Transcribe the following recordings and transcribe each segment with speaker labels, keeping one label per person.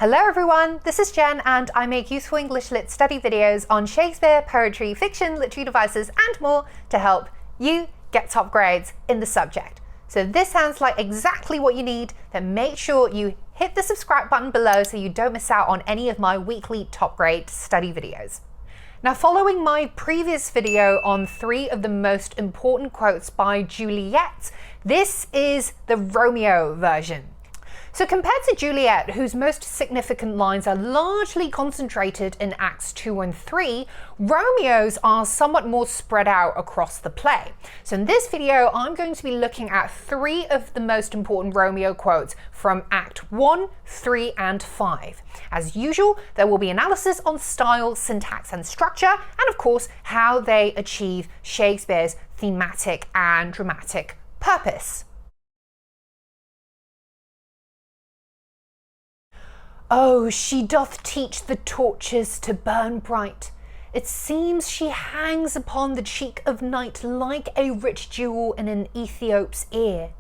Speaker 1: Hello everyone, this is Jen and I make useful English Lit study videos on Shakespeare, poetry, fiction, literary devices and more to help you get top grades in the subject. So if this sounds like exactly what you need, then make sure you hit the subscribe button below so you don't miss out on any of my weekly top grade study videos. Now, following my previous video on 3 of the most important quotes by Juliet, this is the Romeo version. So compared to Juliet, whose most significant lines are largely concentrated in Acts 2 and 3, Romeo's are somewhat more spread out across the play. So in this video, I'm going to be looking at 3 of the most important Romeo quotes from Act 1, 3 and 5. As usual, there will be analysis on style, syntax and structure, and of course, how they achieve Shakespeare's thematic and dramatic purpose. Oh, she doth teach the torches to burn bright. It seems she hangs upon the cheek of night like a rich jewel in an Ethiop's ear.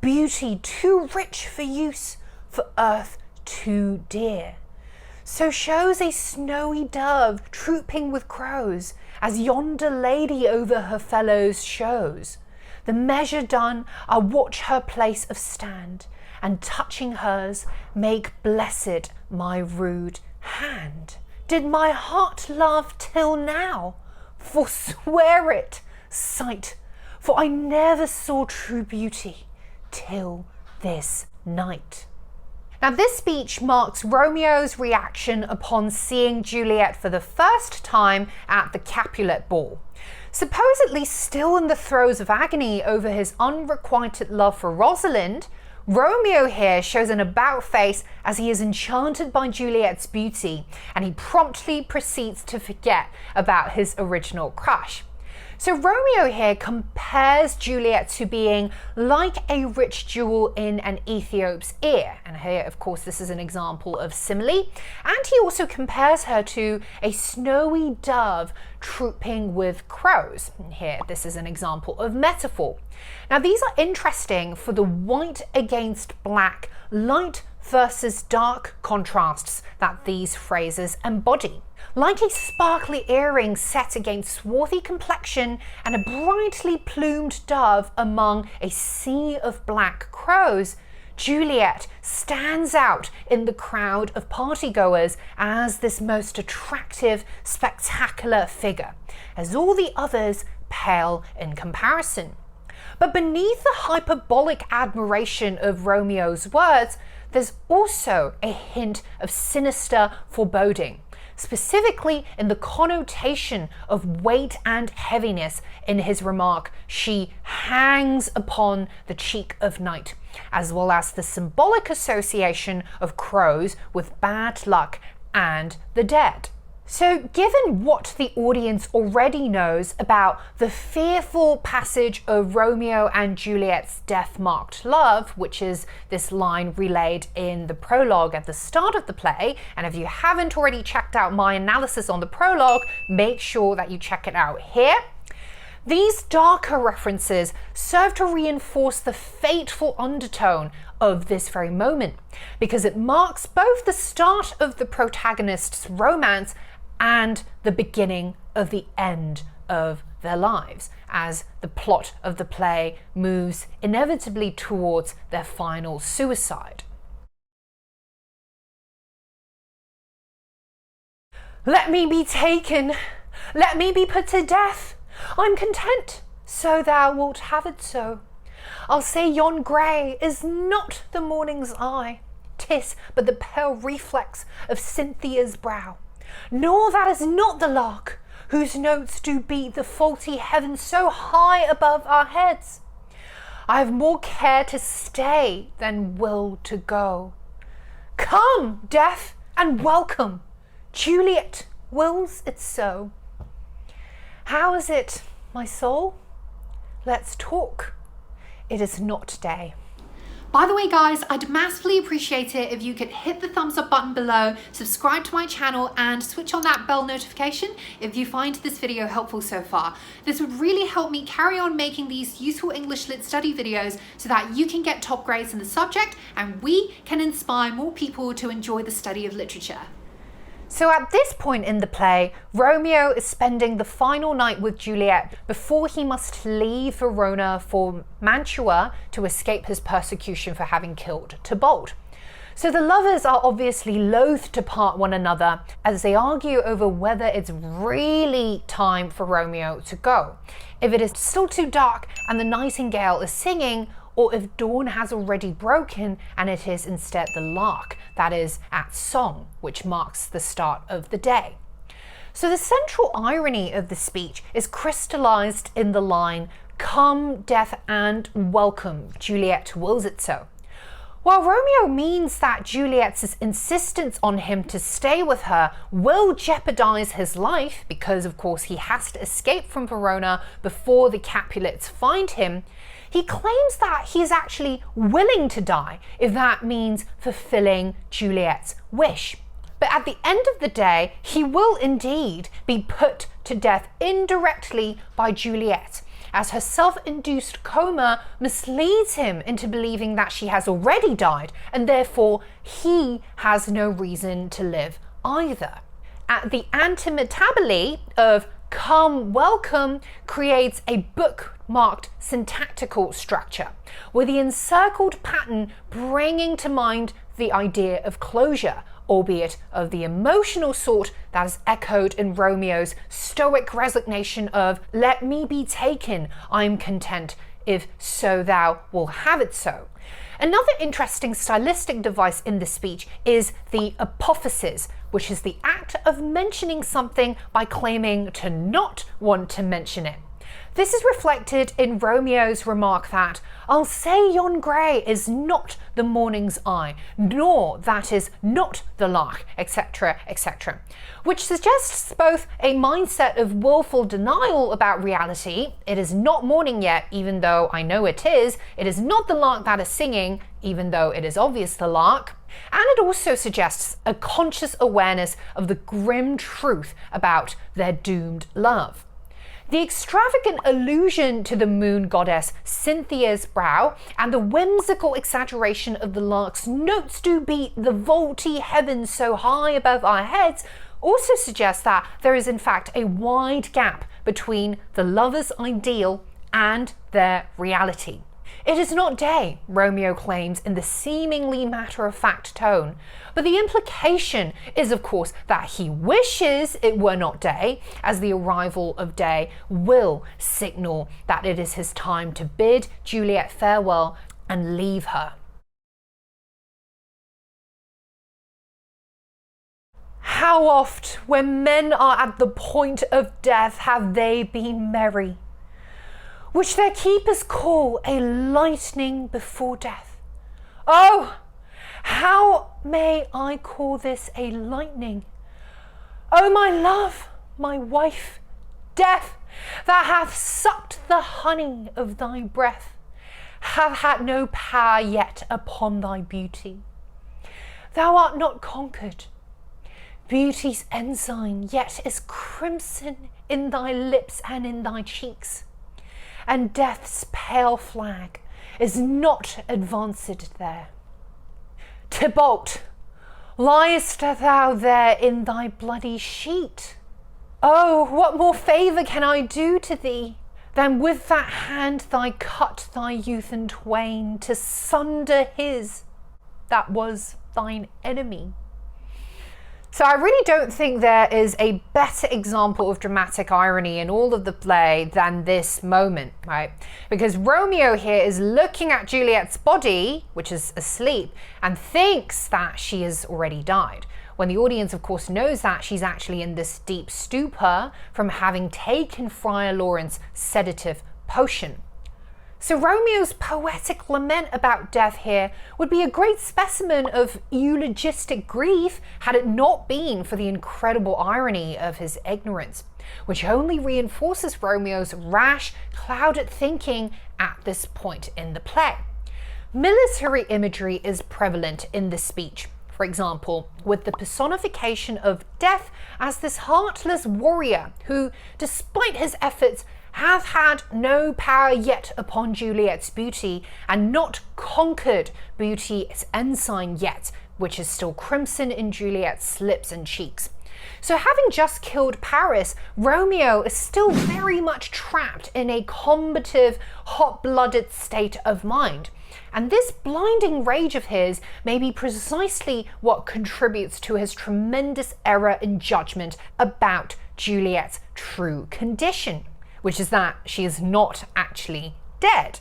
Speaker 1: Beauty too rich for use, for earth too dear. So shows a snowy dove trooping with crows, as yonder lady over her fellows shows. The measure done, I watch her place of stand, and touching hers, make blessed my rude hand. Did my heart love till now? Forswear it, sight, for I never saw true beauty till this night. Now, this speech marks Romeo's reaction upon seeing Juliet for the first time at the Capulet ball. Supposedly still in the throes of agony over his unrequited love for Rosalind, Romeo here shows an about face as he is enchanted by Juliet's beauty, and he promptly proceeds to forget about his original crush. So Romeo here compares Juliet to being like a rich jewel in an Ethiop's ear. And here, of course, this is an example of simile. And he also compares her to a snowy dove trooping with crows. And here, this is an example of metaphor. Now, these are interesting for the white against black, light versus dark contrasts that these phrases embody. Like a sparkly earring set against swarthy complexion and a brightly plumed dove among a sea of black crows, Juliet stands out in the crowd of partygoers as this most attractive, spectacular figure, as all the others pale in comparison. But beneath the hyperbolic admiration of Romeo's words, there's also a hint of sinister foreboding, specifically in the connotation of weight and heaviness in his remark, she hangs upon the cheek of night, as well as the symbolic association of crows with bad luck and the dead. So given what the audience already knows about the fearful passage of Romeo and Juliet's death-marked love, which is this line relayed in the prologue at the start of the play, and if you haven't already checked out my analysis on the prologue, make sure that you check it out here. These darker references serve to reinforce the fateful undertone of this very moment, because it marks both the start of the protagonist's romance and the beginning of the end of their lives, as the plot of the play moves inevitably towards their final suicide. Let me be taken, let me be put to death. I'm content, so thou wilt have it so. I'll say yon grey is not the morning's eye, 'tis but the pale reflex of Cynthia's brow. Nor that is not the lark, whose notes do beat the faulty heaven so high above our heads. I have more care to stay than will to go. Come, death, and welcome. Juliet wills it so. How is it, my soul? Let's talk. It is not day. By the way guys, I'd massively appreciate it if you could hit the thumbs up button below, subscribe to my channel and switch on that bell notification if you find this video helpful so far. This would really help me carry on making these useful English Lit study videos so that you can get top grades in the subject and we can inspire more people to enjoy the study of literature. So at this point in the play, Romeo is spending the final night with Juliet before he must leave Verona for Mantua to escape his persecution for having killed Tybalt. So the lovers are obviously loath to part one another as they argue over whether it's really time for Romeo to go, if it is still too dark and the nightingale is singing, or if dawn has already broken and it is instead the lark that is at song, which marks the start of the day. So the central irony of the speech is crystallized in the line, "Come, death, and welcome, Juliet wills it so." While Romeo means that Juliet's insistence on him to stay with her will jeopardize his life, because of course he has to escape from Verona before the Capulets find him, he claims that he is actually willing to die if that means fulfilling Juliet's wish. But at the end of the day, he will indeed be put to death indirectly by Juliet, as her self-induced coma misleads him into believing that she has already died, and therefore he has no reason to live either. At the antimetabole of "come, welcome" creates a bookmarked syntactical structure, with the encircled pattern bringing to mind the idea of closure, albeit of the emotional sort that is echoed in Romeo's stoic resignation of "let me be taken, I'm content, if so thou will have it so." Another interesting stylistic device in the speech is the apophasis, which is the act of mentioning something by claiming to not want to mention it. This is reflected in Romeo's remark that "I'll say yon grey is not the morning's eye, nor that is not the lark," etc., etc., which suggests both a mindset of willful denial about reality, it is not morning yet, even though I know it is not the lark that is singing, even though it is obvious the lark, and it also suggests a conscious awareness of the grim truth about their doomed love. The extravagant allusion to the moon goddess Cynthia's brow and the whimsical exaggeration of the lark's "notes do beat the vaulty heavens so high above our heads" also suggests that there is in fact a wide gap between the lover's ideal and their reality. It is not day, Romeo claims in the seemingly matter-of-fact tone, but the implication is of course that he wishes it were not day, as the arrival of day will signal that it is his time to bid Juliet farewell and leave her. How oft, when men are at the point of death, have they been merry, which their keepers call a lightning before death. Oh, how may I call this a lightning? O my love, my wife, death, that hath sucked the honey of thy breath, hath had no power yet upon thy beauty. Thou art not conquered. Beauty's ensign yet is crimson in thy lips and in thy cheeks, and death's pale flag is not advanced there. Tybalt, liest thou there in thy bloody sheet? Oh, what more favour can I do to thee, than with that hand thy cut thy youth in twain, to sunder his that was thine enemy? So I really don't think there is a better example of dramatic irony in all of the play than this moment, right? Because Romeo here is looking at Juliet's body, which is asleep, and thinks that she has already died, when the audience of course knows that she's actually in this deep stupor from having taken Friar Lawrence's sedative potion. So Romeo's poetic lament about death here would be a great specimen of eulogistic grief had it not been for the incredible irony of his ignorance, which only reinforces Romeo's rash, clouded thinking at this point in the play. Military imagery is prevalent in this speech. For example, with the personification of death as this heartless warrior who, despite his efforts, hath had no power yet upon Juliet's beauty, and not conquered beauty's ensign yet, which is still crimson in Juliet's lips and cheeks. So having just killed Paris, Romeo is still very much trapped in a combative, hot-blooded state of mind. And this blinding rage of his may be precisely what contributes to his tremendous error in judgment about Juliet's true condition, which is that she is not actually dead.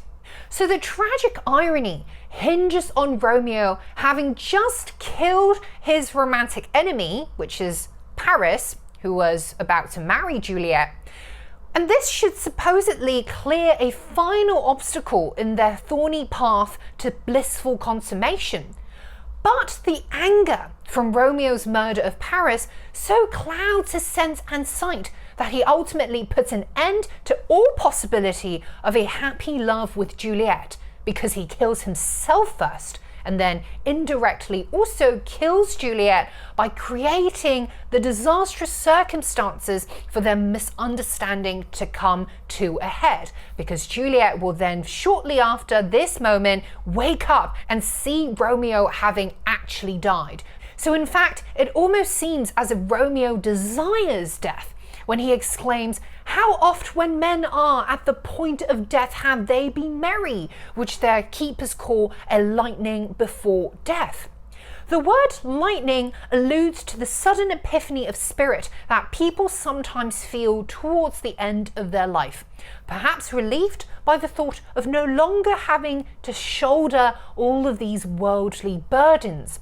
Speaker 1: So the tragic irony hinges on Romeo having just killed his romantic enemy, which is Paris, who was about to marry Juliet, and this should supposedly clear a final obstacle in their thorny path to blissful consummation. But the anger from Romeo's murder of Paris so clouds his sense and sight that he ultimately puts an end to all possibility of a happy love with Juliet, because he kills himself first and then indirectly also kills Juliet by creating the disastrous circumstances for their misunderstanding to come to a head, because Juliet will then shortly after this moment wake up and see Romeo having actually died. So in fact, it almost seems as if Romeo desires death when he exclaims, "How oft when men are at the point of death have they been merry," which their keepers call a lightning before death. The word lightning alludes to the sudden epiphany of spirit that people sometimes feel towards the end of their life, perhaps relieved by the thought of no longer having to shoulder all of these worldly burdens.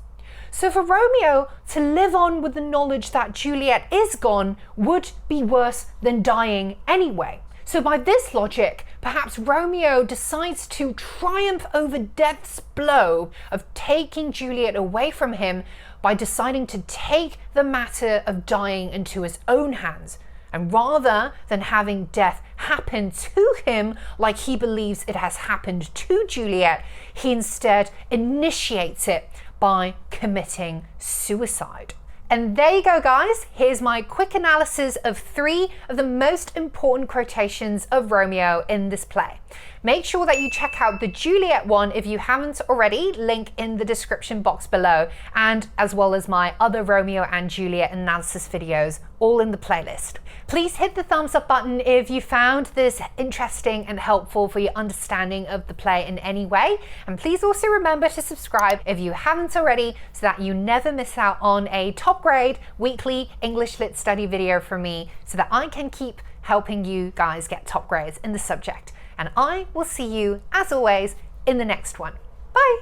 Speaker 1: So for Romeo to live on with the knowledge that Juliet is gone would be worse than dying anyway. So by this logic, perhaps Romeo decides to triumph over death's blow of taking Juliet away from him by deciding to take the matter of dying into his own hands. And rather than having death happen to him like he believes it has happened to Juliet, he instead initiates it by committing suicide. And there you go, guys. Here's my quick analysis of 3 of the most important quotations of Romeo in this play. Make sure that you check out the Juliet one if you haven't already, link in the description box below, and as well as my other Romeo and Juliet analysis videos, all in the playlist. Please hit the thumbs up button if you found this interesting and helpful for your understanding of the play in any way. And please also remember to subscribe if you haven't already, so that you never miss out on a top grade weekly English Lit study video from me, so that I can keep helping you guys get top grades in the subject. And I will see you, as always, in the next one. Bye!